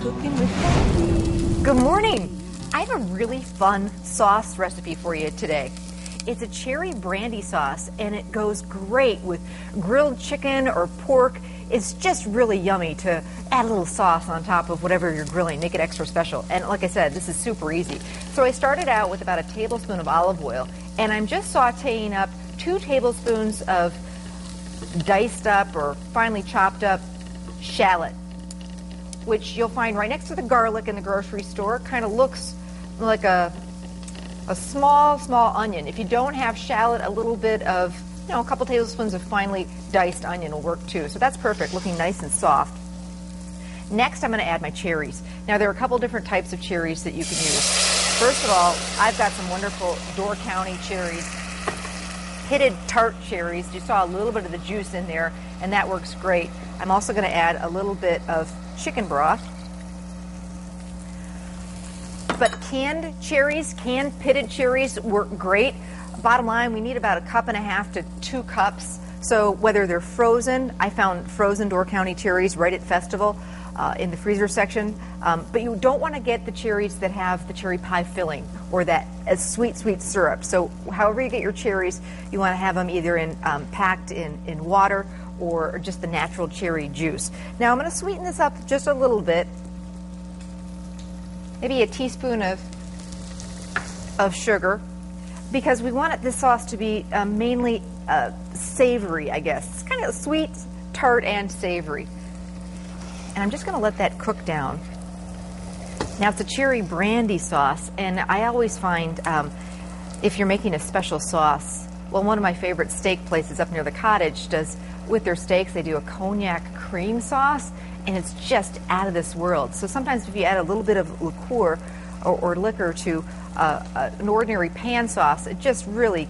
Cooking with Brandy. Good morning. I have a really fun sauce recipe for you today. It's a cherry brandy sauce, and it goes great with grilled chicken or pork. It's just really yummy to add a little sauce on top of whatever you're grilling, make it extra special. And like I said, this is super easy. So I started out with about a tablespoon of olive oil, and I'm just sauteing up 2 tablespoons of diced up or finely chopped up shallot, which you'll find right next to the garlic in the grocery store. Kind of looks like a small onion. If you don't have shallot, a little bit of, a couple tablespoons of finely diced onion will work too. So that's perfect, looking nice and soft. Next, I'm going to add my cherries. Now, there are a couple different types of cherries that you can use. First of all, I've got some wonderful Door County cherries, pitted tart cherries. You saw a little bit of the juice in there, and that works great. I'm also going to add a little bit of chicken broth. But canned cherries, canned pitted cherries work great. Bottom line, we need about 1.5 cups to 2 cups. So whether they're frozen, I found frozen Door County cherries right at Festival in the freezer section. But you don't want to get the cherries that have the cherry pie filling or that sweet syrup. So however you get your cherries, you want to have them either in packed in water or just the natural cherry juice. Now I'm going to sweeten this up just a little bit. Maybe a teaspoon of sugar, because we want this sauce to be mainly savory, I guess. It's kind of sweet, tart, and savory. And I'm just going to let that cook down. Now, it's a cherry brandy sauce, and I always find if you're making a special sauce, well, one of my favorite steak places up near the cottage does, with their steaks, they do a cognac cream sauce, and it's just out of this world. So sometimes if you add a little bit of liqueur or liquor to an ordinary pan sauce, it just really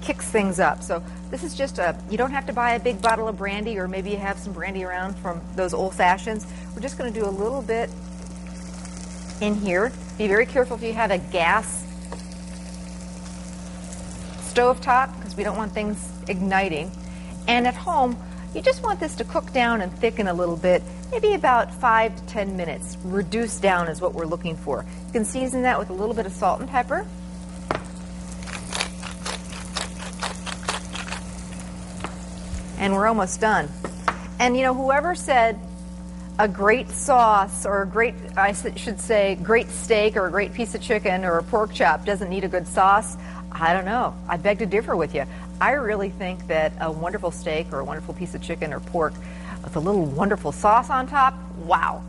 kicks things up. So this is just you don't have to buy a big bottle of brandy, or maybe you have some brandy around from those old fashions. We're just going to do a little bit in here. Be very careful if you have a gas stove top, because we don't want things igniting. And at home, you just want this to cook down and thicken a little bit, maybe about 5 to 10 minutes. Reduce down is what we're looking for. You can season that with a little bit of salt and pepper. And we're almost done. And whoever said a great sauce or a great, I should say, great steak or a great piece of chicken or a pork chop doesn't need a good sauce, I don't know. I beg to differ with you. I really think that a wonderful steak or a wonderful piece of chicken or pork with a little wonderful sauce on top, wow.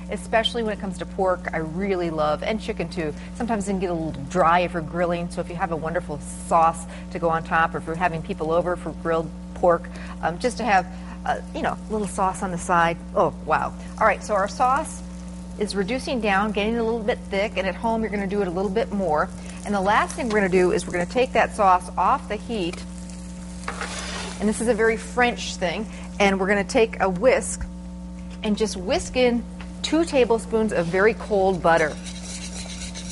Especially when it comes to pork, I really love, and chicken too. Sometimes it can get a little dry if you're grilling, so if you have a wonderful sauce to go on top, or if you're having people over for grilled pork, just to have, a little sauce on the side, oh, wow. All right, so our sauce is reducing down, getting a little bit thick, and at home you're going to do it a little bit more. And the last thing we're going to do is we're going to take that sauce off the heat, and this is a very French thing, and we're going to take a whisk and just whisk in 2 tablespoons of very cold butter.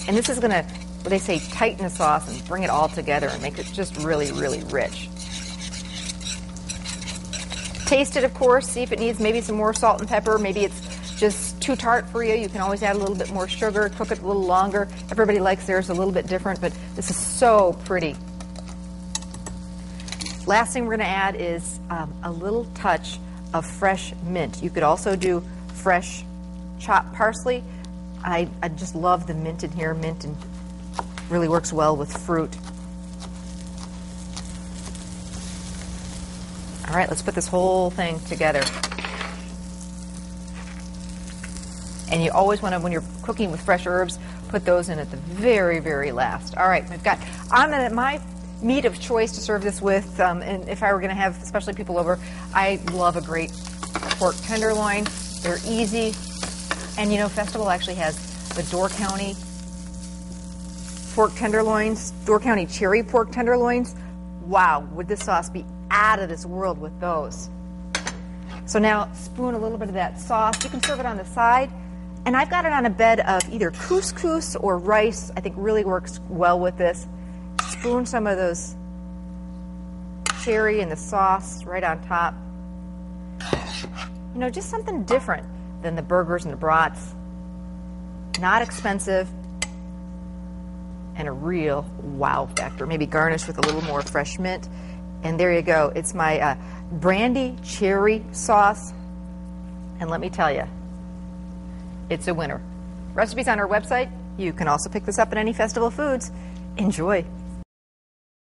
And this is going to, what they say, tighten the sauce and bring it all together and make it just really rich. Taste it, of course, see if it needs maybe some more salt and pepper. Maybe it's just too tart for you. You can always add a little bit more sugar, cook it a little longer. Everybody likes theirs a little bit different, but this is so pretty. Last thing we're going to add is a little touch of fresh mint. You could also do fresh chopped parsley. I just love the mint in here. Mint really works well with fruit. All right, let's put this whole thing together. And you always want to, when you're cooking with fresh herbs, put those in at the very last. All right, we've got, my meat of choice to serve this with, and if I were going to have especially people over, I love a great pork tenderloin. They're easy. And Festival actually has the Door County pork tenderloins, Door County cherry pork tenderloins. Wow, would this sauce be out of this world with those. So now spoon a little bit of that sauce. You can serve it on the side. And I've got it on a bed of either couscous or rice. I think really works well with this. Spoon some of those cherry and the sauce right on top. Just something different. than the burgers and the brats. Not expensive, and a real wow factor. Maybe garnished with a little more fresh mint. And there you go. It's my brandy cherry sauce. And let me tell you, it's a winner. Recipes on our website. You can also pick this up at any Festival Foods. Enjoy.